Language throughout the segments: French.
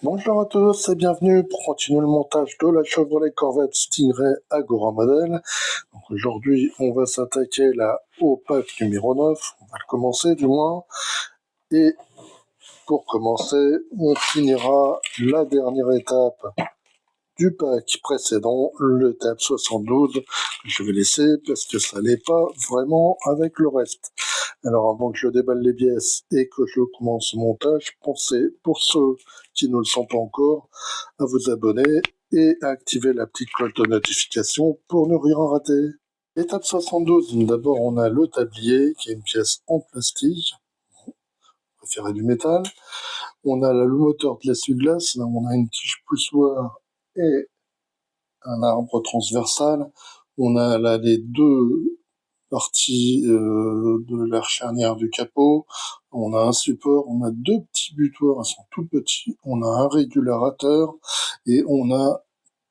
Bonjour à tous et bienvenue pour continuer le montage de la Chevrolet Corvette Stingray Agora Model. Donc aujourd'hui, on va s'attaquer là au pack numéro 9. On va le commencer du moins. Et pour commencer, on finira la dernière étape du pack précédent, l'étape 72, que je vais laisser parce que ça n'est pas vraiment avec le reste. Alors avant que je déballe les pièces et que je commence le montage, pensez, pour ceux qui ne le sont pas encore, à vous abonner et à activer la petite cloche de notification pour ne rien rater. Étape 72, d'abord on a le tablier qui est une pièce en plastique, préféré du métal. On a le moteur de l'essuie-glace, là on a une tige poussoir et un arbre transversal. On a là les deux parties de l'air charnière du capot. On a un support, on a deux petits butoirs, ils sont tout petits. On a un régulateur et on a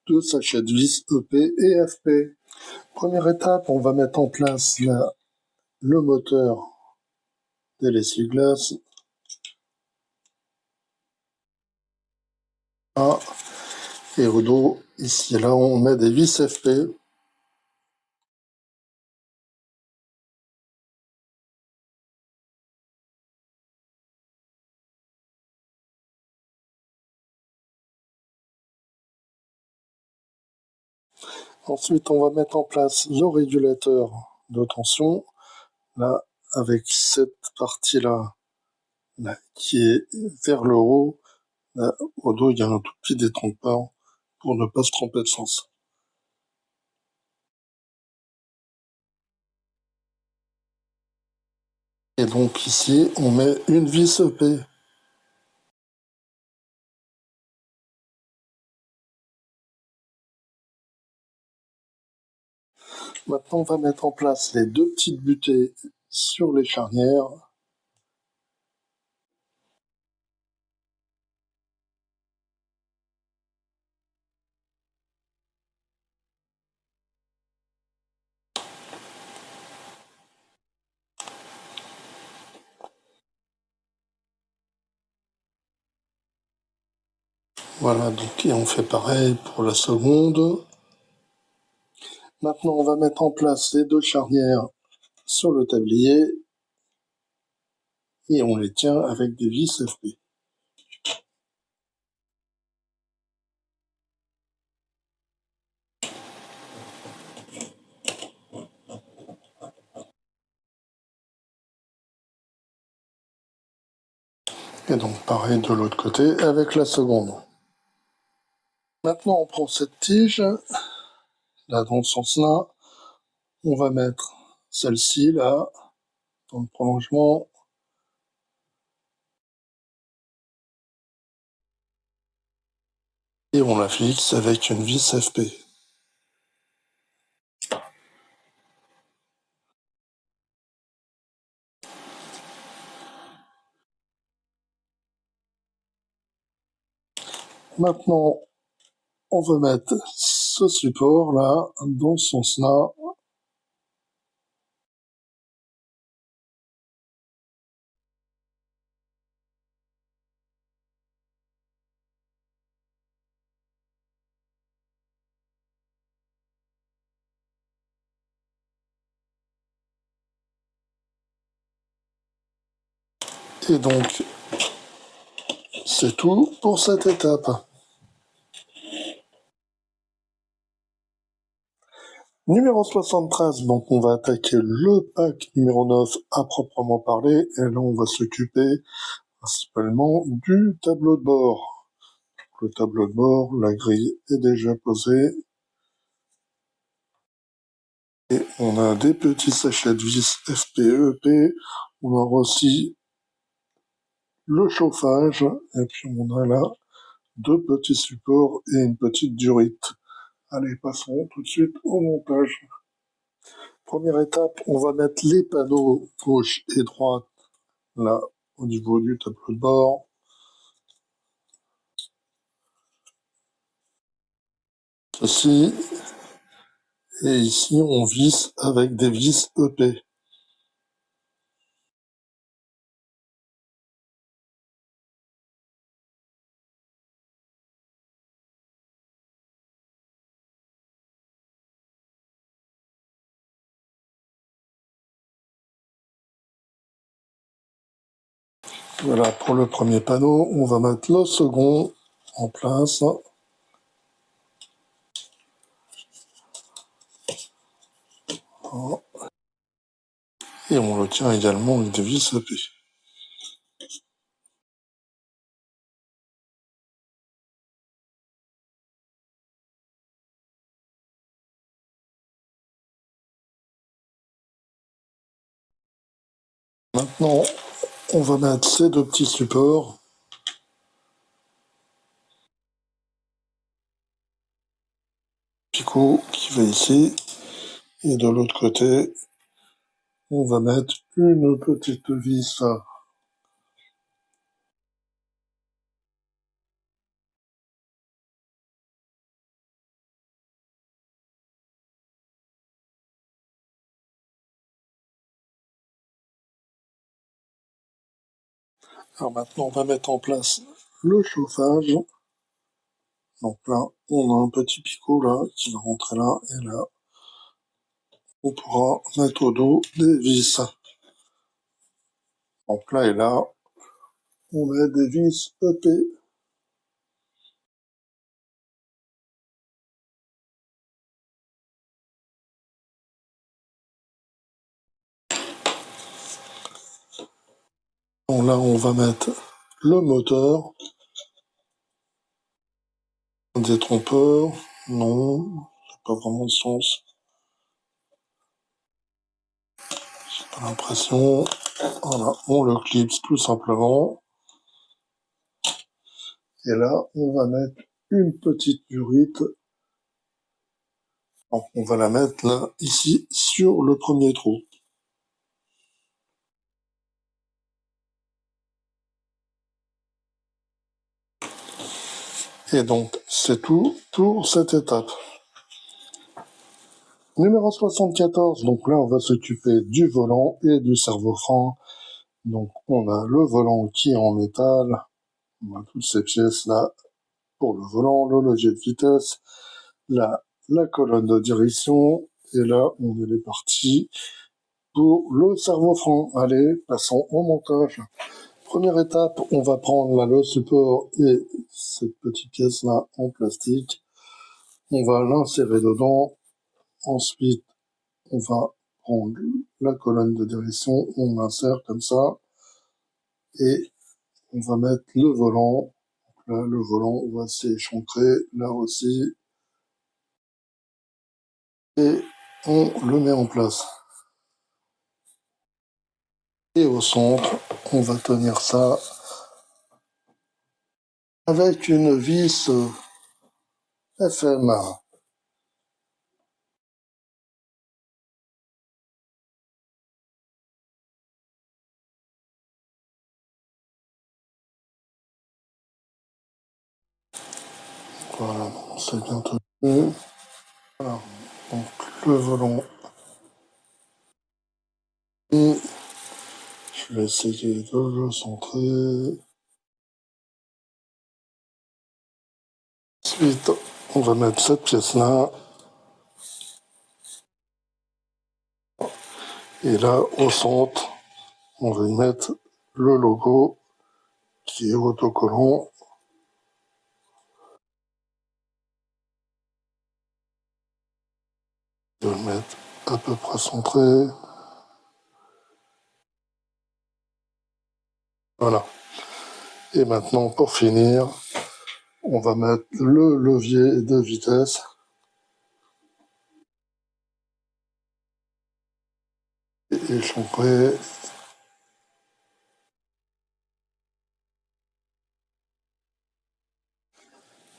deux sachets de vis EP et FP. Première étape, on va mettre en place là, le moteur de l'essuie-glace. Ah, et au dos, ici et là, on met des vis FP. Ensuite, on va mettre en place le régulateur de tension, là, avec cette partie-là, là, qui est vers le haut. Là, au dos, il y a un tout petit détrompeur pour ne pas se tromper de sens. Et donc ici, on met une vis EP. Maintenant, on va mettre en place les deux petites butées sur les charnières. Voilà, donc, et on fait pareil pour la seconde. Maintenant, on va mettre en place les deux charnières sur le tablier et on les tient avec des vis FP. Et donc, pareil de l'autre côté avec la seconde. Maintenant, on prend cette tige, là, dans ce sens-là. On va mettre celle-ci, là, dans le prolongement. Et on la fixe avec une vis FP. Maintenant, on va mettre ce support là, dans ce sens-là. Et donc, c'est tout pour cette étape. Numéro 73, donc on va attaquer le pack numéro 9 à proprement parler. Et là, on va s'occuper principalement du tableau de bord. Le tableau de bord, la grille est déjà posée. Et on a des petits sachets de vis FPEP. On a aussi le chauffage. Et puis on a là deux petits supports et une petite durite. Allez, passons tout de suite au montage. Première étape, on va mettre les panneaux gauche et droite là au niveau du tableau de bord. Ceci. Et ici, on visse avec des vis EP. Voilà pour le premier panneau. On va mettre le second en place. Et on le tient également avec des vis EP. Maintenant, on va mettre ces deux petits supports. Picot qui va ici. Et de l'autre côté, on va mettre une petite vis. Alors maintenant, on va mettre en place le chauffage. Donc là, on a un petit picot là qui va rentrer là et là. On pourra mettre au dos des vis. Donc là et là, on met des vis EP. Donc là, on va mettre le moteur. Des trompeurs, non, ça n'a pas vraiment de sens. J'ai pas l'impression. Voilà, on le clipse tout simplement. Et là, on va mettre une petite durite. Donc, on va la mettre là, ici, sur le premier trou. Et donc, c'est tout pour cette étape. Numéro 74, donc là, on va s'occuper du volant et du cerveau-frein. Donc, on a le volant qui est en métal. On a toutes ces pièces-là pour le volant, le levier de vitesse, la colonne de direction. Et là, on est parti pour le cerveau-frein. Allez, passons au montage. Première étape, on va prendre là le support et cette petite pièce-là en plastique. On va l'insérer dedans. Ensuite, on va prendre la colonne de direction, on l'insère comme ça. Et on va mettre le volant. Là, le volant, on va s'échancrer là aussi. Et on le met en place. Et au centre, on va tenir ça avec une vis FM. Voilà, c'est bien tenu. Voilà, donc le volant. Et je vais essayer de le centrer. Ensuite, on va mettre cette pièce-là. Et là, au centre, on va y mettre le logo qui est autocollant. Je vais le mettre à peu près centré. Voilà. Et maintenant, pour finir, on va mettre le levier de vitesse. Et échancrer.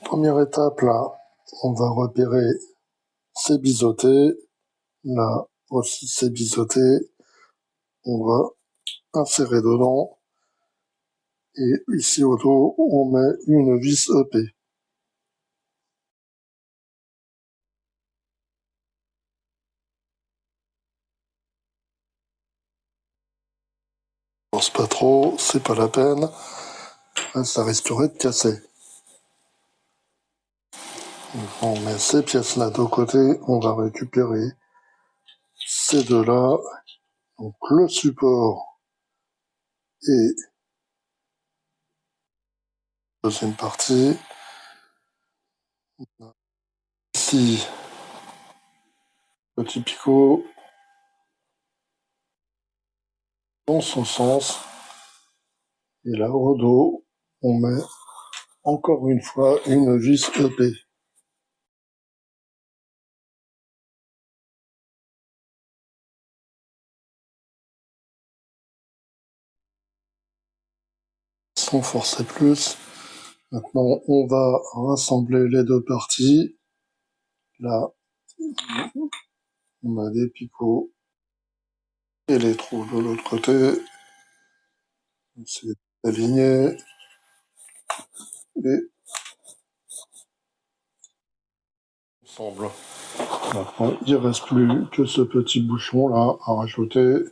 Première étape, là, on va repérer ces biseautés. Là aussi, c'est biseauté. On va insérer dedans. Et ici au dos, on met une vis EP. Pense pas trop, c'est pas la peine. Là, ça risquerait de casser. Donc, on met ces pièces-là de côté. On va récupérer ces deux-là. Donc le support et Deuxième partie. Ici, petit picot dans son sens. Et là, au dos, on met encore une fois une vis EP. Sans forcer plus. Maintenant, on va rassembler les deux parties. Là, on a des picots et les trous de l'autre côté. C'est aligné et ensemble. Maintenant, il ne reste plus que ce petit bouchon là à rajouter.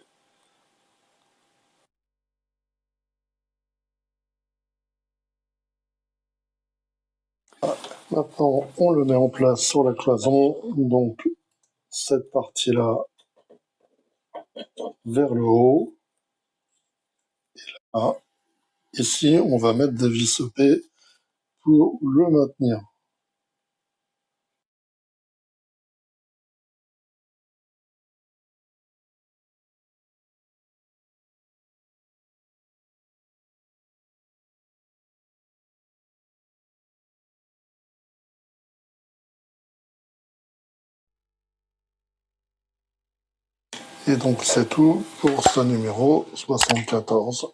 Maintenant, on le met en place sur la cloison. Donc, cette partie-là vers le haut. Là. Ici, on va mettre des vis EP pour le maintenir. Et donc, c'est tout pour ce numéro 74.